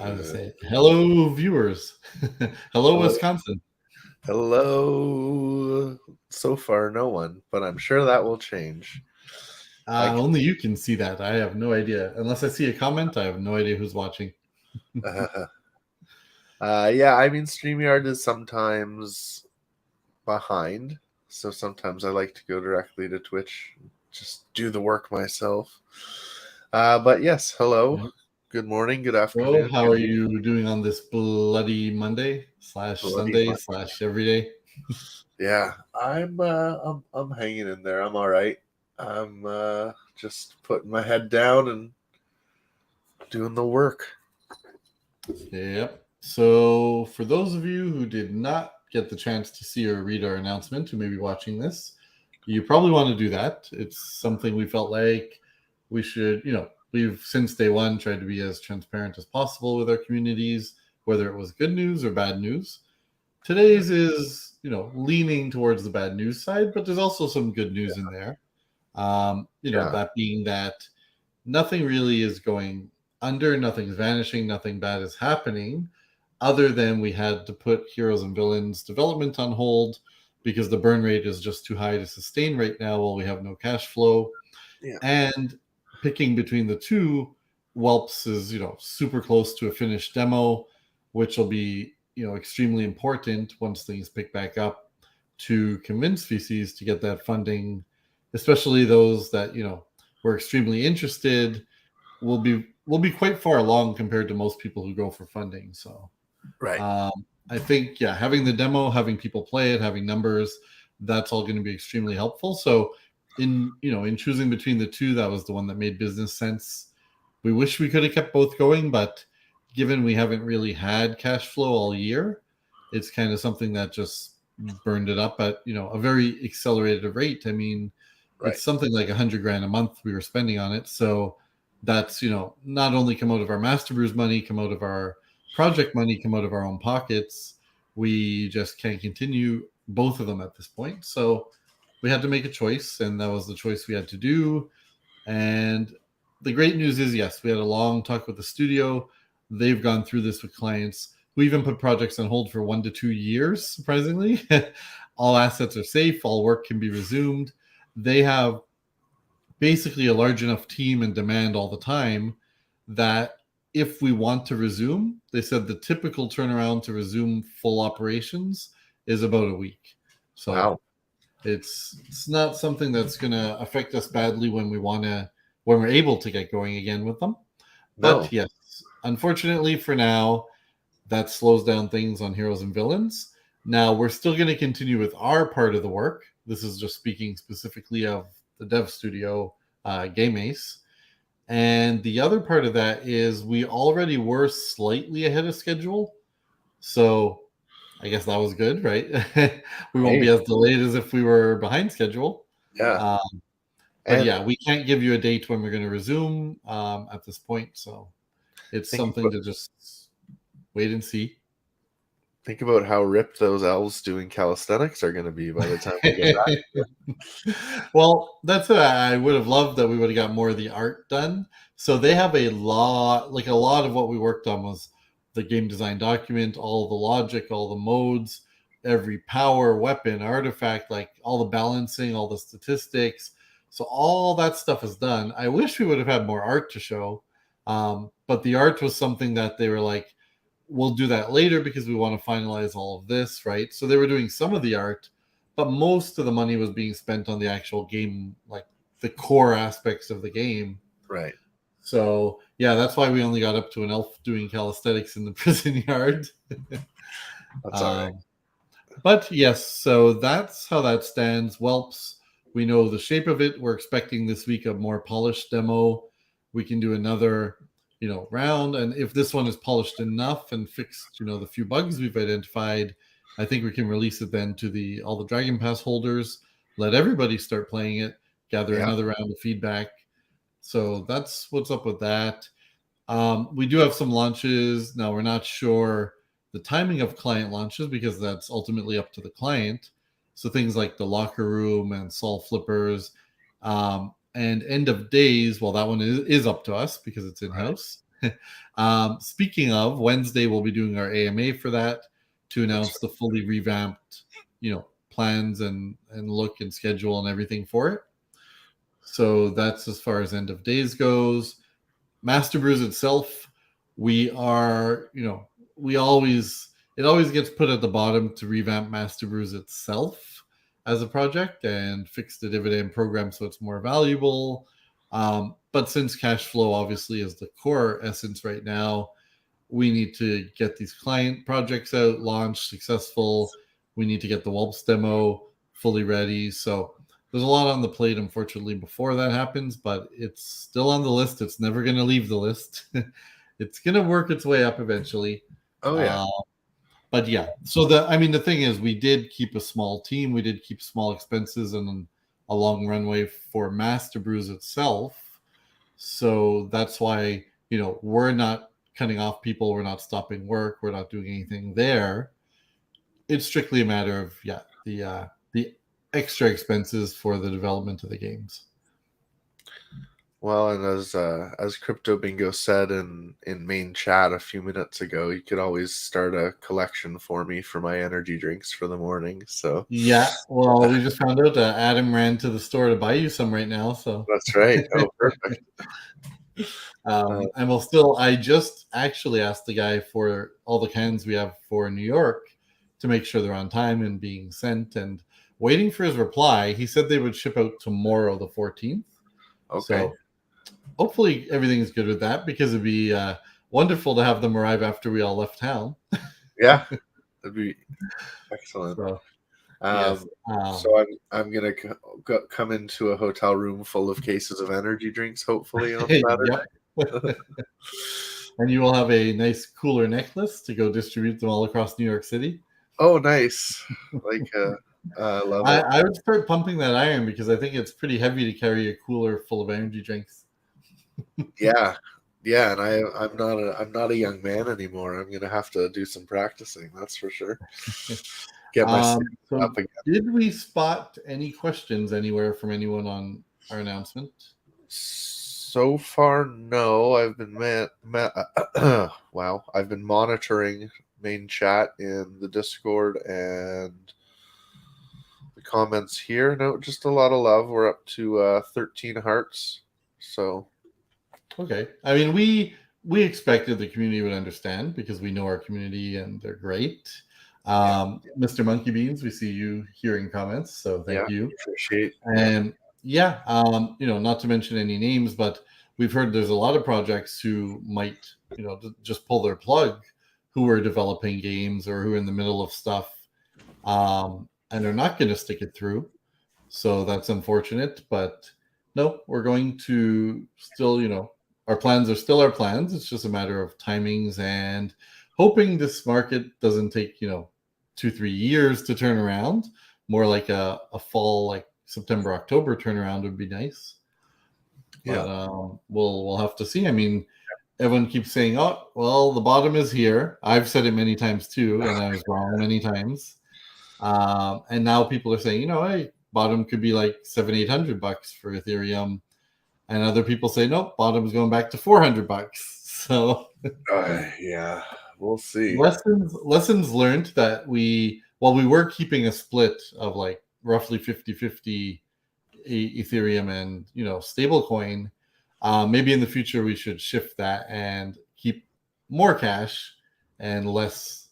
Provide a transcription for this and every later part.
I would Good. say, hello, viewers. Hello, Hello. Wisconsin. Hello. So far, no one, but I'm sure that will change. I can, Only you can see that. I have no idea. Unless I see a comment, I have no idea who's watching. yeah, I mean, StreamYard is sometimes behind, so sometimes I like to go directly to Twitch, just do the work myself. But yes, hello. Yeah. Good morning, good So, afternoon, how good are evening, you doing on this bloody Monday slash bloody Sunday Monday. slash everyday? Yeah, I'm hanging in there. I'm all right. I'm just putting my head down and doing the work. Yep. So, for those of you who did not get the chance to see or read our announcement, who may be watching this, you probably want to do that. It's something we felt like we should, we've since day one tried to be as transparent as possible with our communities, whether it was good news or bad news. Today's is, leaning towards the bad news side, but there's also some good news in there. Yeah, That being that nothing really is going under, nothing's vanishing, nothing bad is happening, other than we had to put Heroes and Villains development on hold because the burn rate is just too high to sustain right now while we have no cash flow. yeah, And picking between the two, Whelps is, super close to a finished demo, which will be, extremely important once things pick back up to convince VCs to get that funding, especially those that, were extremely interested will be quite far along compared to most people who go for funding. So right. um, I think, yeah, having the demo, having people play it, having numbers, that's all going to be extremely helpful. So in choosing between the two, that was the one that made business sense. We wish we could have kept both going, but given we haven't really had cash flow all year, it's kind of something that just burned it up at a very accelerated rate. I mean, Right. it's something like 100 grand a month we were spending on it. So that's not only come out of our MasterBrews money, come out of our project money, come out of our own pockets. We just can't continue both of them at this point. So we had to make a choice, and that was the choice we had to do. And the great news is, yes, we had a long talk with the studio. They've gone through this with clients. We even put projects on hold for 1 to 2 years, surprisingly. All assets are safe, all work can be resumed. They have basically a large enough team and demand all the time that if we want to resume, they said the typical turnaround to resume full operations is about a week. So Wow. it's not something that's going to affect us badly when we're able to get going again with them. But No. yes, unfortunately for now, that slows down things on Heroes and Villains. Now we're still going to continue with our part of the work. This is just speaking specifically of the dev studio, Game Ace. And the other part of that is we already were slightly ahead of schedule. So I guess that was good, right? We won't Hey. be as delayed as if we were behind schedule. Yeah. Um, but And yeah, we can't give you a date when we're going to resume at this point. So it's think something about to just wait and see. think about how ripped those elves doing calisthenics are going to be by the time we get back. Well, that's what I would have loved that we would have got more of the art done. So they have a lot of what we worked on was the game design document, all the logic, all the modes, every power, weapon, artifact, like all the balancing, all the statistics. So all that stuff is done. I wish we would have had more art to show. But the art was something that they were like, we'll do that later because we want to finalize all of this, right? So they were doing some of the art, but most of the money was being spent on the actual game, like the core aspects of the game. Right. So yeah, that's why we only got up to an elf doing calisthenics in the prison yard. That's all right. um, but yes, so that's how that stands. Whelps, we know the shape of it. We're expecting this week a more polished demo. We can do another, round, and if this one is polished enough and fixed, the few bugs we've identified, I think we can release it then to all the Dragon Pass holders. Let everybody start playing it. Gather Yeah. another round of feedback. So that's what's up with that. We do have some launches. Now, we're not sure the timing of client launches because that's ultimately up to the client. So things like the locker room and Sol Flippers and end of days, well, that one is up to us because it's in Right. house. Speaking of, Wednesday we'll be doing our AMA for that to announce the fully revamped, plans and look and schedule and everything for it. So that's as far as end of days goes. MasterBrews itself, we are, we always it always gets put at the bottom to revamp MasterBrews itself as a project and fix the dividend program so it's more valuable. But since cash flow obviously is the core essence right now, we need to get these client projects out, launched, successful. We need to get the Whelps demo fully ready. So there's a lot on the plate, unfortunately, before that happens, but it's still on the list. It's never going to leave the list. It's going to work its way up eventually. Oh yeah. But yeah, so the thing is, we did keep a small team. We did keep small expenses and a long runway for MasterBrews itself. So that's why, we're not cutting off people. We're not stopping work. We're not doing anything there. It's strictly a matter of, the extra expenses for the development of the games. Well, and as Crypto Bingo said in main chat a few minutes ago, you could always start a collection for me for my energy drinks for the morning. So yeah, well, we just found out that Adam ran to the store to buy you some right now. So that's right. Oh, perfect. And I just actually asked the guy for all the cans we have for New York to make sure they're on time and being sent, and waiting for his reply. He said they would ship out tomorrow, the 14th. Okay. So hopefully everything's good with that, because it'd be wonderful to have them arrive after we all left town. Yeah, that'd be excellent. So, so I'm gonna come into a hotel room full of cases of energy drinks, hopefully on Saturday. And you will have a nice cooler necklace to go distribute them all across New York City. Oh, nice! Like, love it. I would start pumping that iron, because I think it's pretty heavy to carry a cooler full of energy drinks. Yeah, and I'm not a young man anymore. I'm gonna have to do some practicing. That's for sure. Get my so up again. Did we spot any questions anywhere from anyone on our announcement? So far, no. I've been wow. I've been monitoring main chat in the Discord and the comments here. No, just a lot of love. We're up to 13 hearts. So okay. I mean, we expected the community would understand, because we know our community and they're great. Mr. Monkey Beans, we see you here in comments, so thank you. Appreciate. And not to mention any names, but we've heard there's a lot of projects who might, just pull their plug, who are developing games or who are in the middle of stuff, and are not going to stick it through. So that's unfortunate, but no, we're going to still, our plans are still our plans. It's just a matter of timings and hoping this market doesn't take, 2-3 years to turn around. More like a fall, like September, October turnaround would be nice. Yeah. But we'll have to see. I mean, everyone keeps saying, "Oh, well, the bottom is here." I've said it many times too, and I was wrong many times. And now people are saying, hey, bottom could be like $700-800 for Ethereum, and other people say, nope, bottom's going back to $400. So yeah, we'll see. Lessons learned that we were keeping a split of like roughly 50-50 Ethereum and stablecoin. Maybe in the future we should shift that and keep more cash and less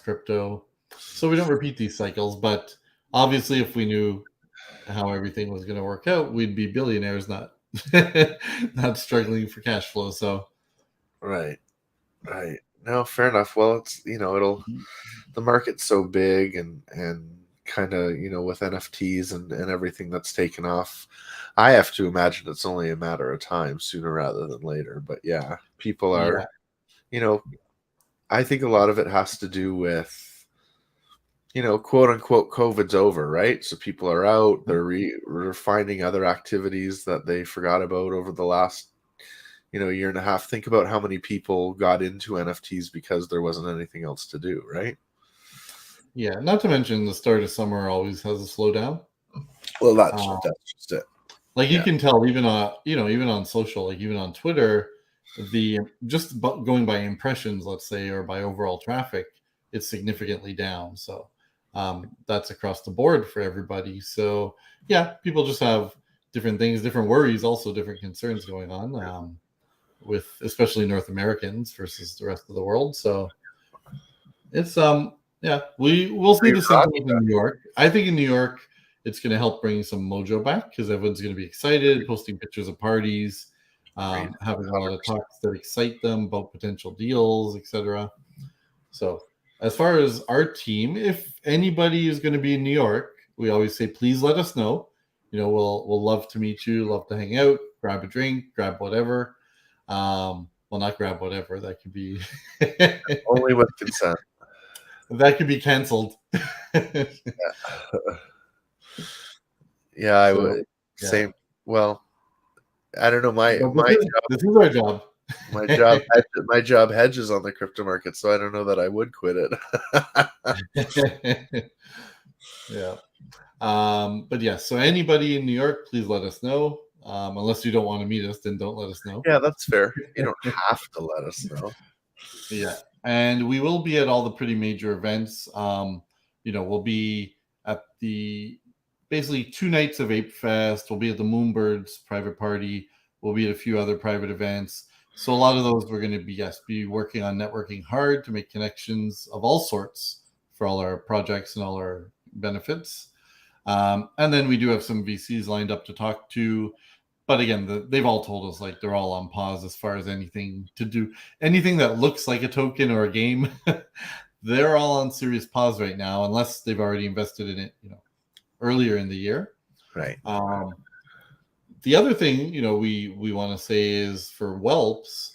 crypto, so we don't repeat these cycles. But obviously, if we knew how everything was going to work out, we'd be billionaires, not struggling for cash flow. So right. No, fair enough. Well, it's the market's so big and kind of with NFTs and everything that's taken off. I have to imagine it's only a matter of time, sooner rather than later. But yeah, people are, I think a lot of it has to do with, quote unquote, COVID's over, right? So people are out, they're finding other activities that they forgot about over the last, year and a half. Think about how many people got into NFTs because there wasn't anything else to do, right? Yeah, not to mention the start of summer always has a slowdown. Well, that's just it. Like you can tell even on social, like even on Twitter, the just going by impressions, let's say, or by overall traffic, it's significantly down. So that's across the board for everybody. So yeah, people just have different things, different worries, also different concerns going on with especially North Americans versus the rest of the world. So it's yeah, we'll see Pretty the rocky. sentiment in New York. I think in New York it's going to help bring some mojo back because everyone's going to be excited, posting pictures of parties, Agreed. having a lot of 100%. talks that excite them about potential deals, etc. So as far as our team, if anybody is going to be in New York, we always say please let us know. You know, we'll love to meet you, love to hang out, grab a drink, grab whatever. Well, not grab whatever. That could be Only with consent. that could be canceled. Yeah, I So would. yeah, Same. Well, I don't know. My but my this is our job. my job my job hedges on the crypto market, so I don't know that I would quit it. Yeah. But yeah, so anybody in New York, please let us know. Unless you don't want to meet us, then don't let us know. Yeah, that's fair. You don't have to let us know. Yeah, and we will be at all the pretty major events. You know, we'll be at the basically 2 nights of Ape Fest. We'll be at the Moonbirds private party. We'll be at a few other private events. So a lot of those we're going to be working on networking hard to make connections of all sorts for all our projects and all our benefits. And then we do have some VCs lined up to talk to. But again, they've all told us like they're all on pause as far as anything to do, anything that looks like a token or a game. They're all on serious pause right now, unless they've already invested in it, you know, earlier in the year. Right. The other thing, you know, we want to say is for whelps,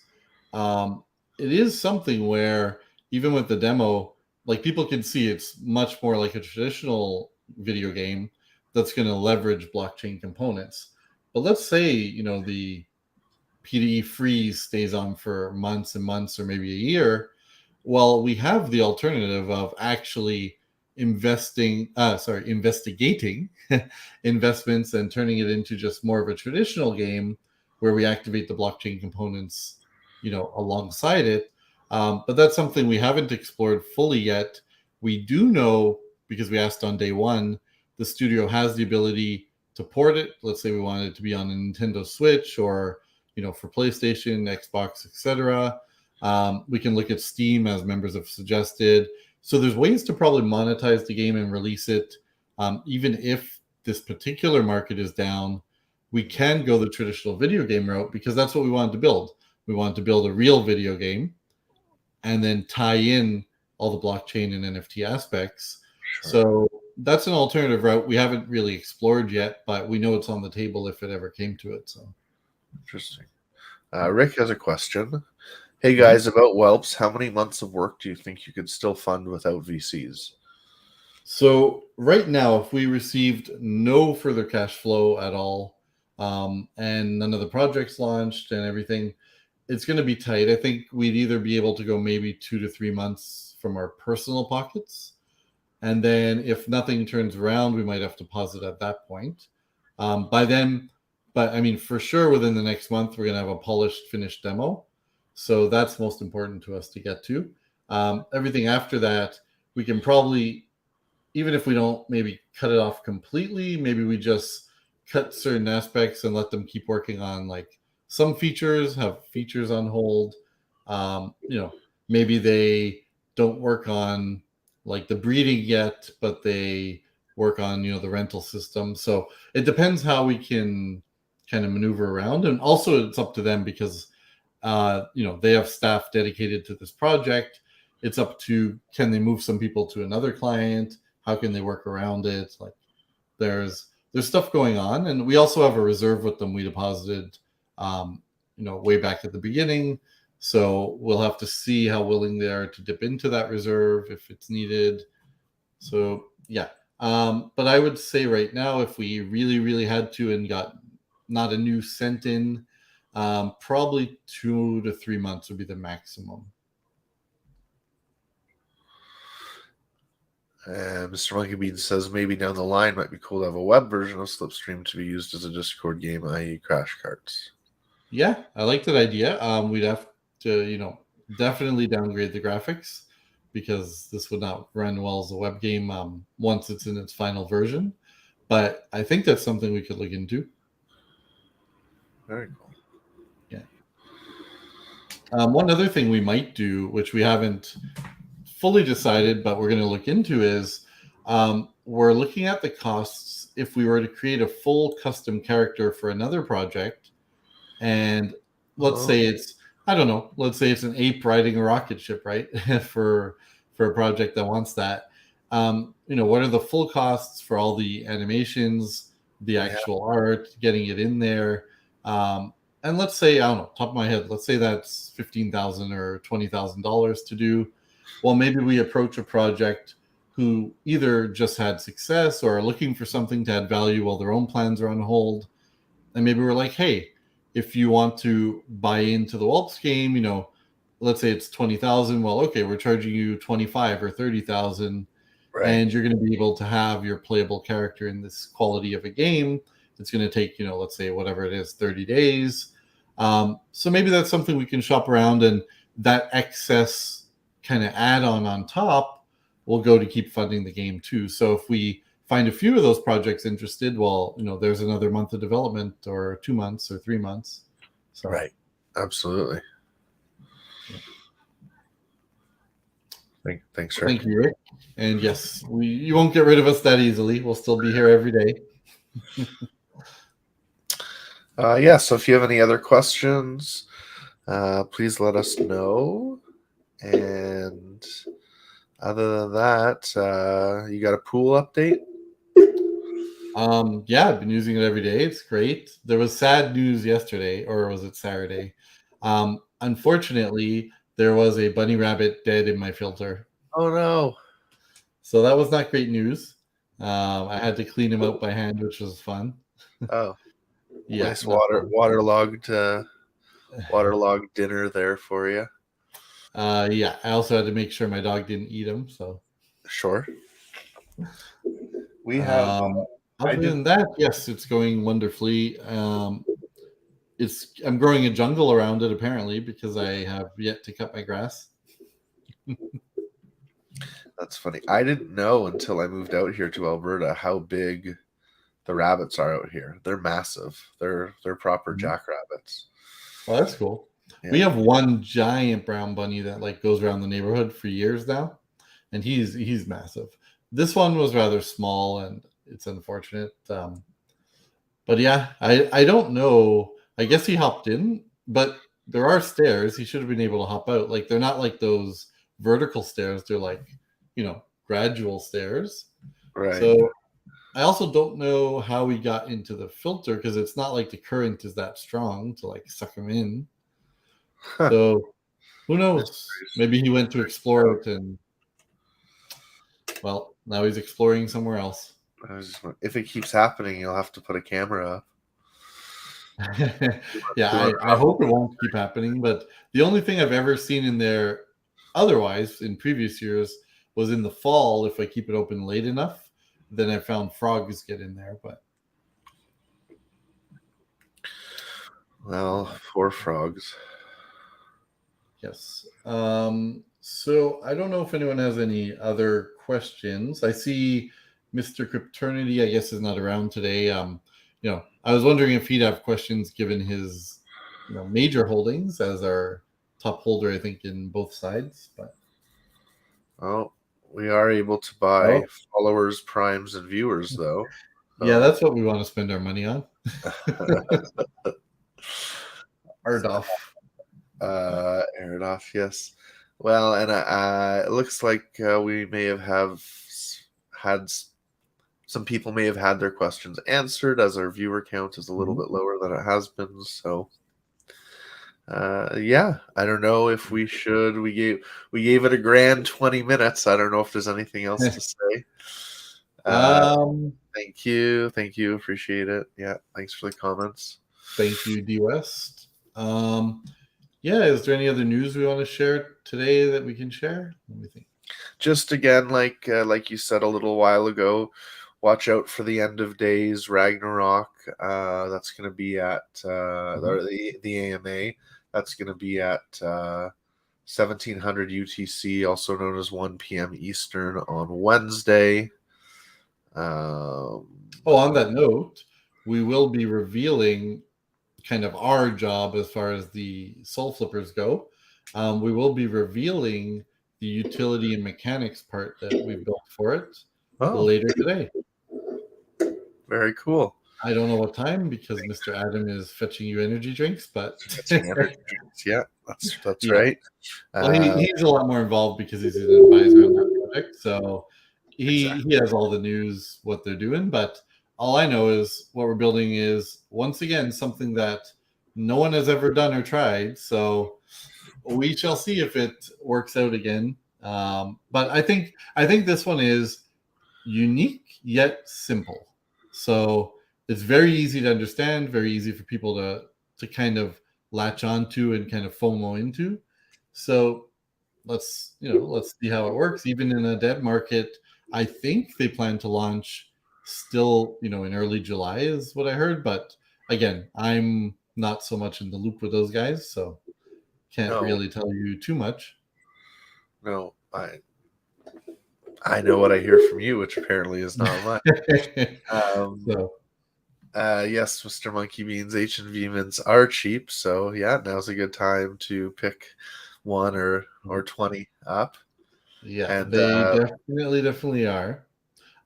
it is something where even with the demo, like people can see it's much more like a traditional video game that's going to leverage blockchain components. But let's say, you know, the PDE freeze stays on for months and months or maybe a year. Well, we have the alternative of actually investigating investments and turning it into just more of a traditional game where we activate the blockchain components, you know, alongside it. But that's something we haven't explored fully yet. We do know because we asked on day one, the studio has the ability to port it. Let's say we wanted it to be on a Nintendo Switch or, you know, for PlayStation, Xbox, etc. We can look at Steam as members have suggested. So there's ways to probably monetize the game and release it, even if this particular market is down. We can go the traditional video game route because that's what we wanted to build. We wanted to build a real video game and then tie in all the blockchain and NFT aspects. Sure. So that's an alternative route we haven't really explored yet, but we know it's on the table if it ever came to it. So Interesting. Rick has a question. Hey guys, about whelps, how many months of work do you think you could still fund without VCs? So right now, if we received no further cash flow at all, and none of the projects launched and everything, it's going to be tight. I think we'd either be able to go maybe 2 to 3 months from our personal pockets, and then if nothing turns around, we might have to pause it at that point. By then, but I mean, for sure, within the next month, we're going to have a polished, finished demo. So that's most important to us to get to. Everything after that, we can probably, even if we don't maybe cut it off completely, maybe we just cut certain aspects and let them keep working on like some features, have features on hold. You know, maybe they don't work on like the breeding yet, but they work on, you know, the rental system. So it depends how we can kind of maneuver around. And also it's up to them because you know, they have staff dedicated to this project. It's up to, can they move some people to another client? How can they work around it? Like there's stuff going on, and we also have a reserve with them we deposited, you know, way back at the beginning. So we'll have to see how willing they are to dip into that reserve if it's needed. So yeah, but I would say right now, if we really, really had to and got not a new cent in, probably 2 to 3 months would be the maximum. Mr. Monkey Bean says maybe down the line might be cool to have a web version of Slipstream to be used as a Discord game, i.e. Crash Carts. Yeah, I like that idea. We'd have to, definitely downgrade the graphics because this would not run well as a web game once it's in its final version. But I think that's something we could look into. Very cool. Yeah. One other thing we might do, which we haven't fully decided, but we're going to look into, is we're looking at the costs if we were to create a full custom character for another project. And let's say it's, I don't know, let's say it's an ape riding a rocket ship, right? for a project that wants that. What are the full costs for all the animations, the actual art, getting it in there? And let's say, I don't know, top of my head, let's say that's $15,000 or $20,000 to do. Well, maybe we approach a project who either just had success or are looking for something to add value while their own plans are on hold. And maybe we're like, hey, if you want to buy into the Waltz game, let's say it's 20,000. Well, okay, we're charging you 25 or 30,000, Right. and you're going to be able to have your playable character in this quality of a game. It's going to take, let's say whatever it is, 30 days. So maybe that's something we can shop around, and that excess kind of add-on on top will go to keep funding the game too. So if we find a few of those projects interested, well, there's another month of development or 2 months or 3 months. So Right. Absolutely. Yeah. Thanks, Rick. Thank you, Rick. And yes, you won't get rid of us that easily. We'll still be here every day. Yeah, so if you have any other questions, please let us know. And other than that, you got a pool update? Yeah, I've been using it every day. It's great. There was sad news yesterday, or was it Saturday? Unfortunately, there was a bunny rabbit dead in my filter. Oh no. So that was not great news. I had to clean him out by hand, which was fun. Oh, Yeah, nice not fun. waterlogged dinner there for you. Yeah, I also had to make sure my dog didn't eat him. So, Sure. We have. I other did. than that, yes, it's going wonderfully. I'm growing a jungle around it apparently because I have yet to cut my grass. That's funny. I didn't know until I moved out here to Alberta how big the rabbits are out here. They're massive. They're proper Mhm. jackrabbits. Oh, that's cool. Yeah. We have one giant brown bunny that like goes around the neighborhood for years now, and he's massive. This one was rather small, and it's unfortunate. But yeah, I don't know. I guess he hopped in, but there are stairs. He should have been able to hop out. Like they're not like those vertical stairs. They're like gradual stairs. Right. So I also don't know how he got into the filter because it's not like the current is that strong to like suck him in. Huh. So who knows? Maybe he went to explore it, and well, now he's exploring somewhere else. If it keeps happening, you'll have to put a camera up. Yeah, I hope it won't keep happening. But the only thing I've ever seen in there otherwise in previous years was in the fall. If I keep it open late enough, then I found frogs get in there. But Well, poor frogs. yes. So I don't know if anyone has any other questions. I see Mr. Crypternity, I guess, is not around today. I was wondering if he'd have questions given his, major holdings as our top holder, I think, in both sides. But Oh, we are able to buy oh, followers, primes, and viewers, though. yeah, that's what we want to spend our money on. Art off. Aired off, yes. Well, and it looks like we may have had some people may have had their questions answered as our viewer count is a little Mhm. bit lower than it has been. So, yeah, I don't know if we should. We gave it a grand 20 minutes. I don't know if there's anything else to say. um, Thank you, appreciate it. Yeah, thanks for the comments. Thank you, D West. Yeah, is there any other news we want to share today that we can share? Let me think. Just again, like you said a little while ago, watch out for the End of Days Ragnarok. That's going to be at the AMA. That's going to be at 1700 UTC, also known as 1 p.m. Eastern on Wednesday. On that note, we will be revealing kind of our job as far as the Soul Flippers go. We will be revealing the utility and mechanics part that we've built for it later today. Very cool. I don't know what time because Mr. Adam is fetching you energy drinks, but yeah, that's right. Well, he's a lot more involved because he's an advisor on that project, so he has all the news, what they're doing. But all I know is what we're building is once again something that no one has ever done or tried. So we shall see if it works out again. But I think this one is unique yet simple. So it's very easy to understand, very easy for people to kind of latch onto and kind of FOMO into. So let's see how it works. Even in a dev market, I think they plan to launch still, in early July is what I heard. But again, I'm not so much in the loop with those guys, so can't really tell you too much. No, I know what I hear from you, which apparently is not much. Yes, Mr. Monkey Beans, H&V mints are cheap, so yeah, now's a good time to pick 1 or 20 up. Yeah, and they definitely are.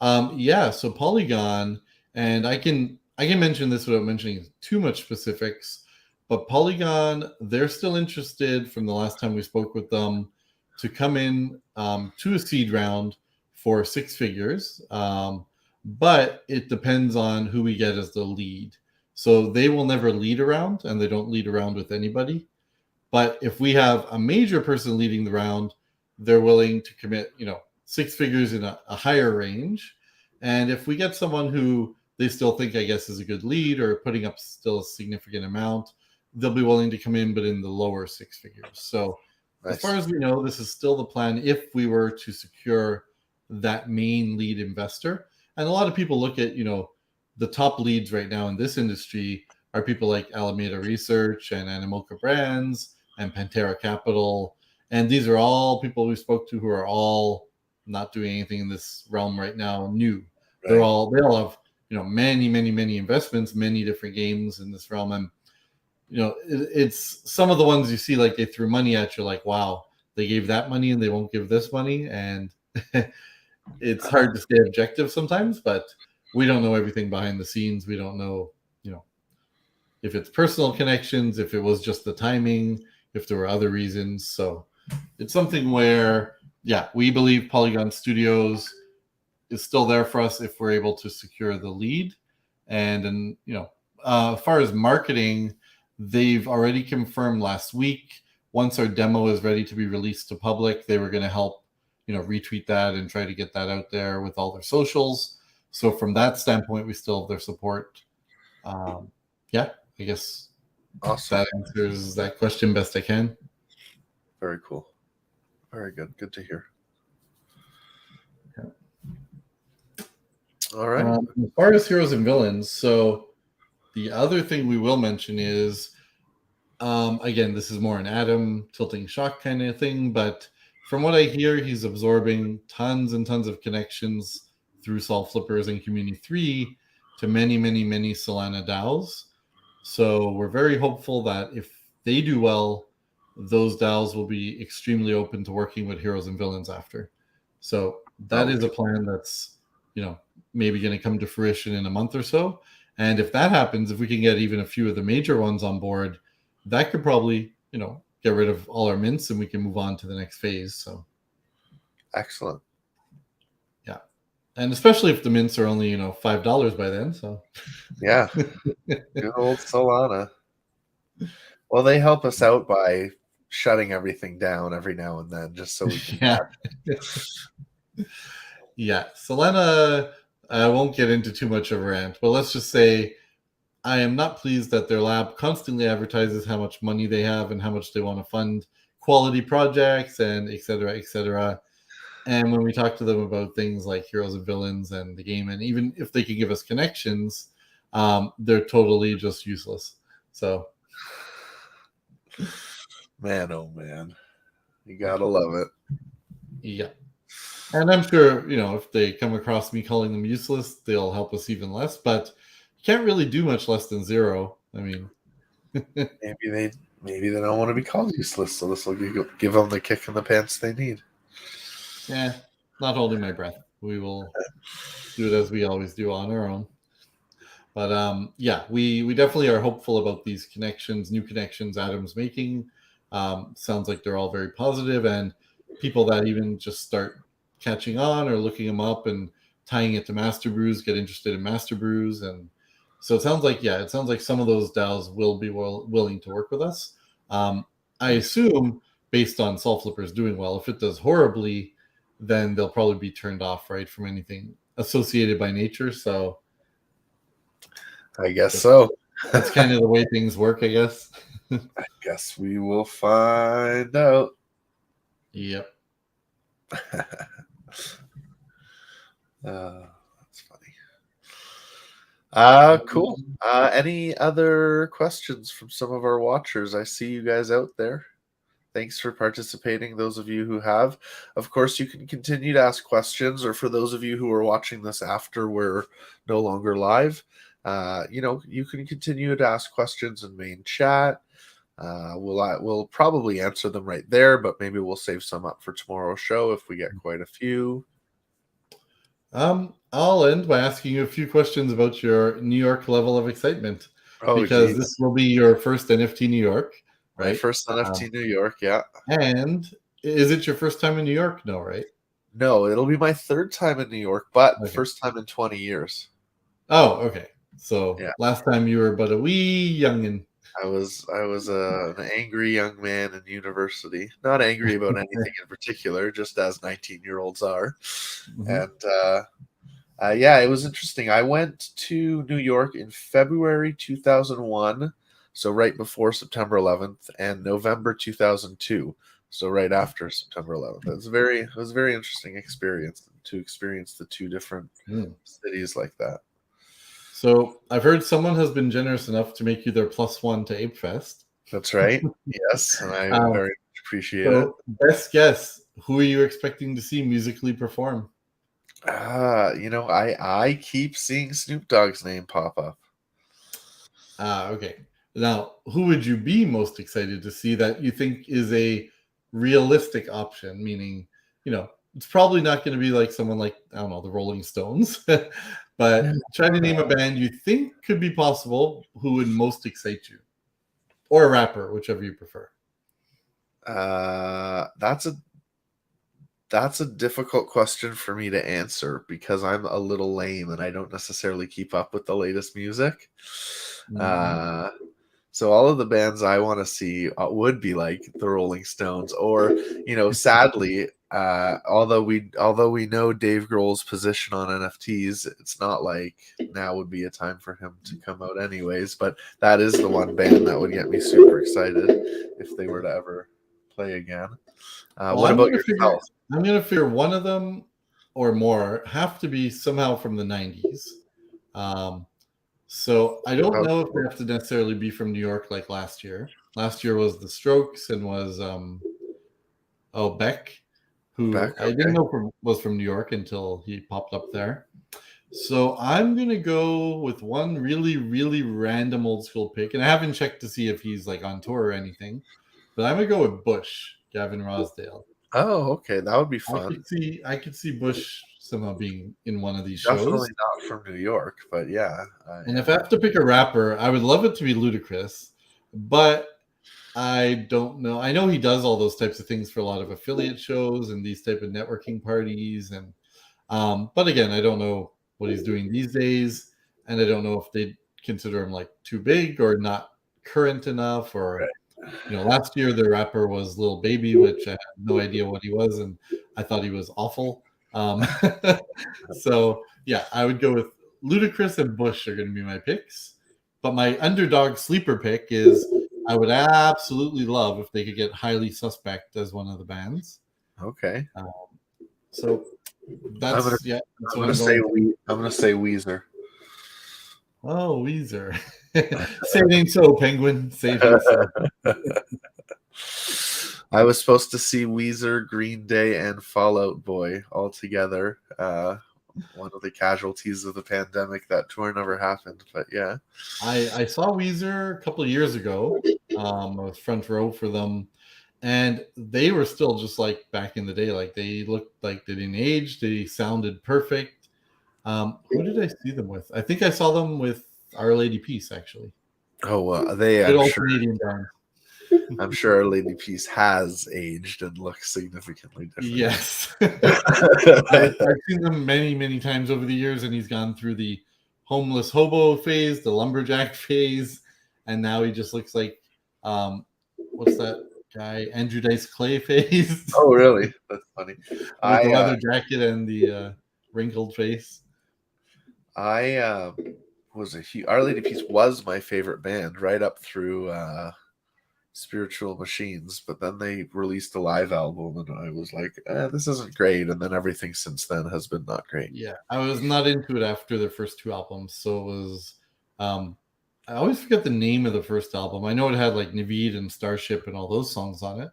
So Polygon, and I can mention this without mentioning too much specifics, but Polygon, they're still interested from the last time we spoke with them to come in to a seed round for 6 figures. But it depends on who we get as the lead. So they will never lead around, and they don't lead around with anybody. But if we have a major person leading the round, they're willing to commit, 6 figures in a higher range. And if we get someone who they still think, I guess, is a good lead or putting up still a significant amount, they'll be willing to come in, but in the lower 6 figures. So as far as we know, this is still the plan if we were to secure that main lead investor. And a lot of people look at, the top leads right now in this industry are people like Alameda Research and Animoca Brands and Pantera Capital. And these are all people we spoke to who are all not doing anything in this realm right now new. Right. They all have, many, many, many investments, many different games in this realm. And, it's some of the ones you see, like they threw money at you, like, wow, they gave that money and they won't give this money. And it's hard to stay objective sometimes, but we don't know everything behind the scenes. We don't know, if it's personal connections, if it was just the timing, if there were other reasons. So it's something where, we believe Polygon Studios is still there for us if we're able to secure the lead. And then, as far as marketing, they've already confirmed last week, once our demo is ready to be released to public, they were going to help, retweet that and try to get that out there with all their socials. So from that standpoint, we still have their support. I guess awesome. That answers that question best I can. Very cool. Very good. Good to hear. Yeah. All right. As far as heroes and villains, so the other thing we will mention is, again, this is more an Adam tilting shock kind of thing, but from what I hear, he's absorbing tons and tons of connections through Soul Flippers and Community 3 to many, many, many Solana DAOs. So we're very hopeful that if they do well, those DAOs will be extremely open to working with heroes and villains after. So that is a plan that's, maybe going to come to fruition in a month or so. And if that happens, if we can get even a few of the major ones on board, that could probably, get rid of all our mints and we can move on to the next phase. So excellent. Yeah. And especially if the mints are only, $5 by then. So yeah. Good old Solana. Well, they help us out by shutting everything down every now and then just so we can Yeah. Solana, I won't get into too much of a rant, but let's just say I am not pleased that their lab constantly advertises how much money they have and how much they want to fund quality projects and et cetera, et cetera. And when we talk to them about things like heroes and villains and the game, and even if they could give us connections, they're totally just useless. So, Man, oh man, you yeah. gotta love it. Yeah. And I'm sure, if they come across me calling them useless, they'll help us even less. But you can't really do much less than zero. I mean, Maybe they don't want to be called useless, so this will give them the kick in the pants they need. yeah, not holding my breath. We will do it as we always do on our own. But yeah, we definitely are hopeful about these connections, new connections Adam's making. Sounds like they're all very positive, and people that even just start catching on or looking them up and tying it to MasterBrews get interested in MasterBrews, and so it sounds like some of those DAOs will be willing to work with us. Um, I assume based on Salt Flippers doing well, if it does horribly, then they'll probably be turned off, right, from anything associated by nature. So I guess so. that's kind of the way things work, I guess. I guess we will find out. Yep. That's funny. Cool. Any other questions from some of our watchers? I see you guys out there. Thanks for participating, those of you who have. Of course, you can continue to ask questions, or for those of you who are watching this after we're no longer live, you can continue to ask questions in main chat. We'll probably answer them right there, but maybe we'll save some up for tomorrow's show if we get quite a few. I'll end by asking you a few questions about your New York level of excitement, because Geez. this will be your first NFT New York, right? My first NFT New York, yeah. And is it your first time in New York? No, right? No, it'll be my third time in New York, but Okay. first time in 20 years. Oh, okay. So Yeah. last time you were but a wee youngin'. I was an angry young man in university. Not angry about anything in particular, just as 19-year-olds are. Mhm. And yeah, it was interesting. I went to New York in February 2001, so right before September 11th, and November 2002, so right after September 11th. It was a very interesting experience to experience the two different cities like that. So I've heard someone has been generous enough to make you their +1 to Ape Fest. That's right. Yes, and I very much appreciate it. So best guess, who are you expecting to see musically perform? I keep seeing Snoop Dogg's name pop up. Okay. Now, who would you be most excited to see that you think is a realistic option? Meaning, it's probably not going to be like someone like, I don't know, the Rolling Stones, but try to name a band you think could be possible who would most excite you, or a rapper, whichever you prefer. That's a difficult question for me to answer because I'm a little lame and I don't necessarily keep up with the latest music. So all of the bands I want to see would be like the Rolling Stones, or sadly, although we know Dave Grohl's position on NFTs, it's not like now would be a time for him to come out anyways. But that is the one band that would get me super excited if they were to ever play again. What about yourself? I'm going to figure one of them or more have to be somehow from the 90s. So I don't know if they have to necessarily be from New York like last year. Last year was the Strokes and was Beck, who I didn't know was from New York until he popped up there. So I'm going to go with one really, really random old school pick. And I haven't checked to see if he's like on tour or anything, but I'm going to go with Bush, Gavin Rossdale. Oh, okay. That would be fun. I could see Bush somehow being in one of these Definitely shows. not from New York, but yeah. And if I have to pick a rapper, I would love it to be Ludacris, but I don't know. I know he does all those types of things for a lot of affiliate shows and these type of networking parties, and but again, I don't know what he's doing these days, and I don't know if they consider him like too big or not current enough, or last year the rapper was Lil Baby, which I had no idea what he was, and I thought he was awful. So yeah, I would go with Ludacris and Bush are going to be my picks. But my underdog sleeper pick is I would absolutely love if they could get Highly Suspect as one of the bands. Okay. So I'm gonna that's yeah, that's I'm what gonna I'm say going to. I'm gonna say Weezer. Oh, Weezer. Say it ain't so, Penguin. Say it ain't so. I was supposed to see Weezer, Green Day, and Fall Out Boy all together. One of the casualties of the pandemic. That tour never happened, but yeah. I saw Weezer a couple of years ago. I was front row for them, and they were still just like back in the day. Like they looked like they didn't age. They sounded perfect. Who did I see them with? I think I saw them with Our Lady Peace, actually. Oh, they. Good old Canadian band. I'm sure Our Lady Peace has aged and looks significantly different. Yes. I've seen them many, many times over the years, and he's gone through the homeless hobo phase, the lumberjack phase, and now he just looks like what's that guy? Andrew Dice Clay phase Oh, really? That's funny. with the I leather jacket and the wrinkled face. I was a huge Our Lady Peace was my favorite band right up through Spiritual Machines, but then they released a live album, and I was like, this isn't great. And then everything since then has been not great. Yeah, I was not into it after their first two albums, so it was. Um, I always forget the name of the first album. I know it had like Naveed and Starship and all those songs on it,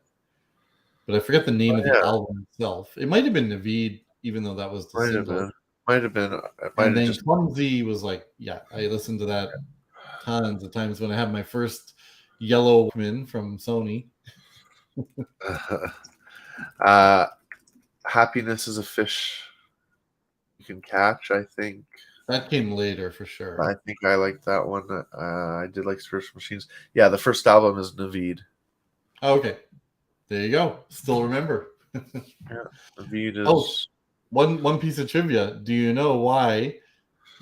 but I forget the name Oh, of the yeah, album itself. It might have been Naveed, even though that was the might have single. been, might have been, it might And have then just. Clumsy was like, yeah, I listened to that tons of times when I had my first yellow Walkman from Sony. uh, Happiness is a fish you can catch. I think. That came later for sure. I think I liked that one. I did like Spiritual Machines. Yeah, the first album is Naveed. Oh, okay, there you go. Still remember. Yeah, Naveed Oh, is. one piece of trivia. Do you know why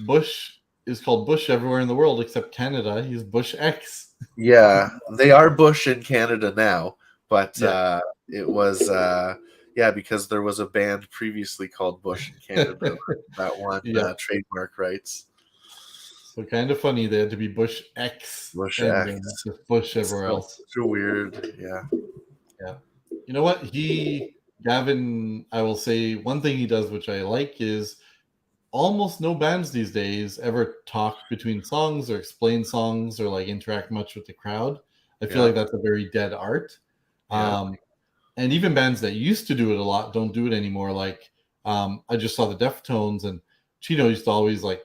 Bush is called Bush everywhere in the world except Canada? He's Bush X. Yeah, they are Bush in Canada now, but Yeah. it was yeah, because there was a band previously called Bush in Canada that won Yeah. trademark rights. So kind of funny they had to be Bush X Bush and X. just Bush It's everywhere still else. such a weird, yeah. Yeah. You know what? Gavin, I will say one thing he does, which I like, is almost no bands these days ever talk between songs or explain songs or like interact much with the crowd. I feel Yeah, like that's a very dead art. yeah, And even bands that used to do it a lot don't do it anymore. Like I just saw the Deftones, and Chino used to always like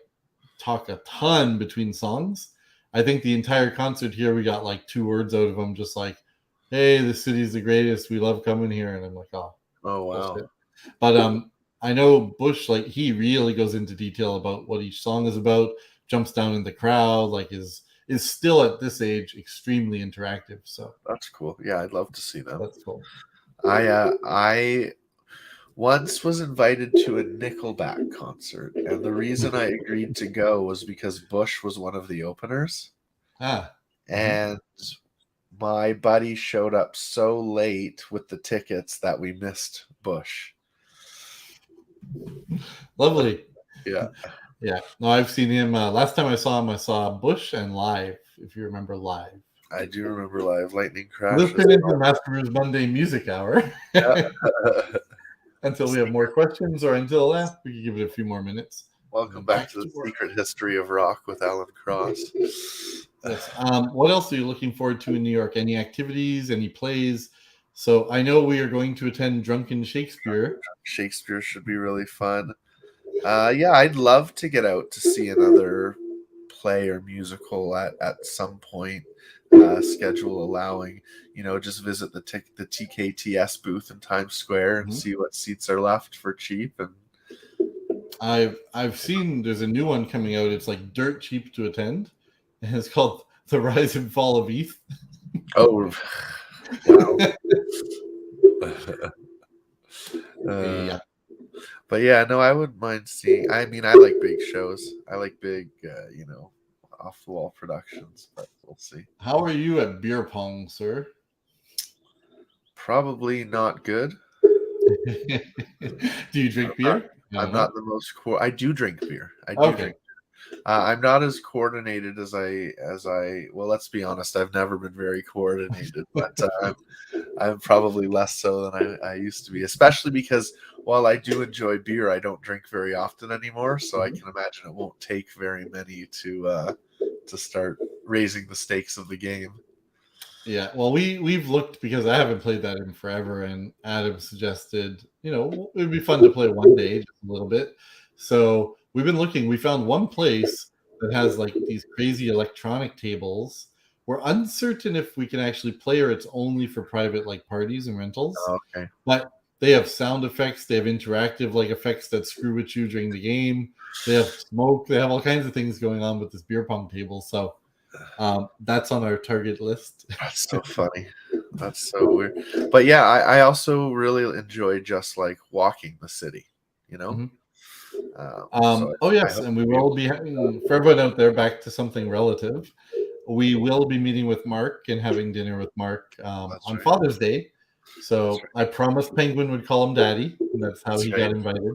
talk a ton between songs. I think the entire concert here we got like two words out of him, just like, "Hey, the city's the greatest. We love coming here." And I'm like, "Oh, oh wow, bullshit." But I know Bush, like he really goes into detail about what each song is about, jumps down in the crowd, like is still at this age extremely interactive. So that's cool. Yeah, I'd love to see them. that's cool. I once was invited to a Nickelback concert, and the reason I agreed to go was because Bush was one of the openers. Ah, mhm. And my buddy showed up so late with the tickets that we missed Bush. Lovely. Yeah, Yeah. No, I've seen him. Last time I saw Bush and live. If you remember live. I do remember live lightning This crashes. turned into MasterBrews Monday Music Hour. Yeah. Until we have more questions, or until we can give it a few more minutes. Welcome back to the Secret History of Rock with Alan Cross. Yes. What else are you looking forward to in New York? Any activities? Any plays? So I know we are going to attend Drunken Shakespeare. Shakespeare should be really fun. Yeah, I'd love to get out to see another play or musical at some point, schedule allowing. Just visit the TKTS booth in Times Square and see what seats are left for cheap. And I've seen there's a new one coming out. It's like dirt cheap to attend, and it's called The Rise and Fall of ETH. Oh, wow. Yeah. But yeah, no, I wouldn't mind seeing. I mean, I like big shows. I like big, off the wall productions. But we'll see. How are you at beer pong, sir? Probably not good. Do you drink beer? I'm not the most core. I do drink beer. I do Okay. drink. I'm not as coordinated as I. Well, let's be honest. I've never been very coordinated, but I'm probably less so than I used to be. Especially because while I do enjoy beer, I don't drink very often anymore. So I Mhm. can imagine it won't take very many to start raising the stakes of the game. Yeah, well, we've looked because I haven't played that in forever, and Adam suggested, it would be fun to play one day, just a little bit. So we've been looking. We found one place that has like these crazy electronic tables. We're uncertain if we can actually play, or it's only for private like parties and rentals. Oh, okay, But they have sound effects. They have interactive like effects that screw with you during the game. They have smoke. They have all kinds of things going on with this beer pong table. So that's on our target list. that's so funny. That's so weird. But yeah, I also really enjoy just like walking the city. You know. Mhm. So Oh I yes, hope and we to be able will to be do that. having, for everyone out there, back to something relative. We will be meeting with Mark and having dinner with Mark That's on right. Father's Day. That's So I right. promised Penguin would call him Daddy, and that's how That's he got right. invited.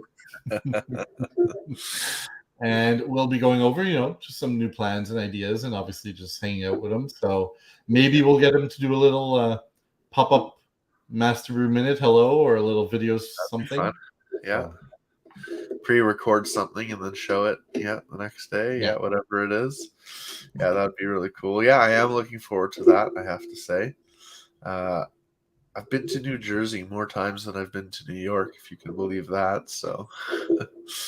And we'll be going over, just some new plans and ideas, and obviously just hanging out with him. So maybe Yeah, we'll get him to do a little pop up Master Brew Minute hello or a little video that'd be fun. something. Yeah, So pre-record something and then show it. Yeah, the next day. yeah. Yeah, whatever it is. Yeah, that'd be really cool. Yeah, I am looking forward to that. I have to say. Uh, I've been to New Jersey more times than I've been to New York, if you can believe that. So,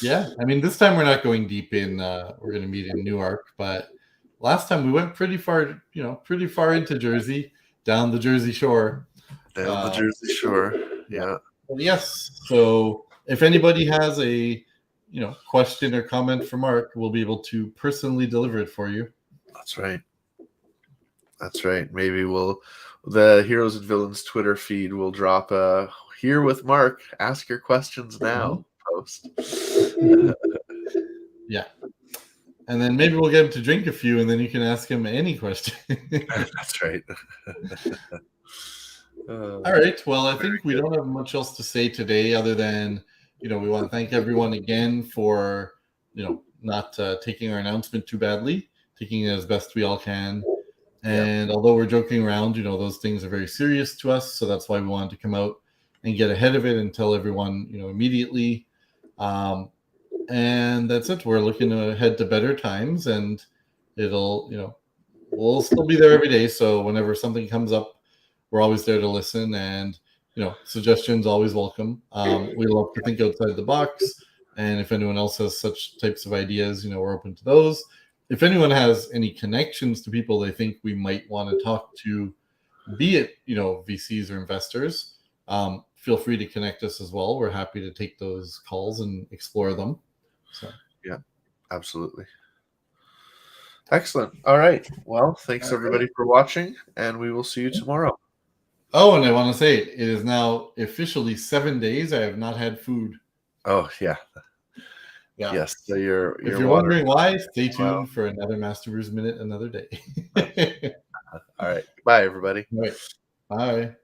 Yeah, I mean, this time we're not going deep in. We're going to meet in Newark, but last time we went pretty far. Pretty far into Jersey, down the Jersey Shore. down the Uh, Jersey Shore. yeah. Yeah, But yes. So if anybody has a question or comment for Mark, we'll be able to personally deliver it for you. that's right. That's right. Maybe the Heroes and Villains Twitter feed will drop a "Here with Mark. Ask your questions now" post. Yeah, and then maybe we'll get him to drink a few, and then you can ask him any question. That's right. All right. Well, I Very think we good. don't have much else to say today other than, we want to thank everyone again for, not taking our announcement too badly, taking it as best we all can. Yeah. And although we're joking around, those things are very serious to us. So that's why we wanted to come out and get ahead of it and tell everyone, immediately. Um, and that's it. We're looking ahead to better times, and it'll, we'll still be there every day. So whenever something comes up, we're always there to listen, and suggestions always welcome. We love to think outside the box, and if anyone else has such types of ideas, we're open to those. If anyone has any connections to people they think we might want to talk to, be it VCs or investors, feel free to connect us as well. We're happy to take those calls and explore them. So Yeah. Absolutely. Excellent. All right. Well, all thanks right. everybody for watching, and we will see you tomorrow. Oh, and I want to say it is now officially 7 days I have not had food. Oh yeah. Yeah. Yes. So If your you're water. wondering why, stay Wow. tuned for another Master Brews Minute another day. All right. Bye, everybody. All right. Bye.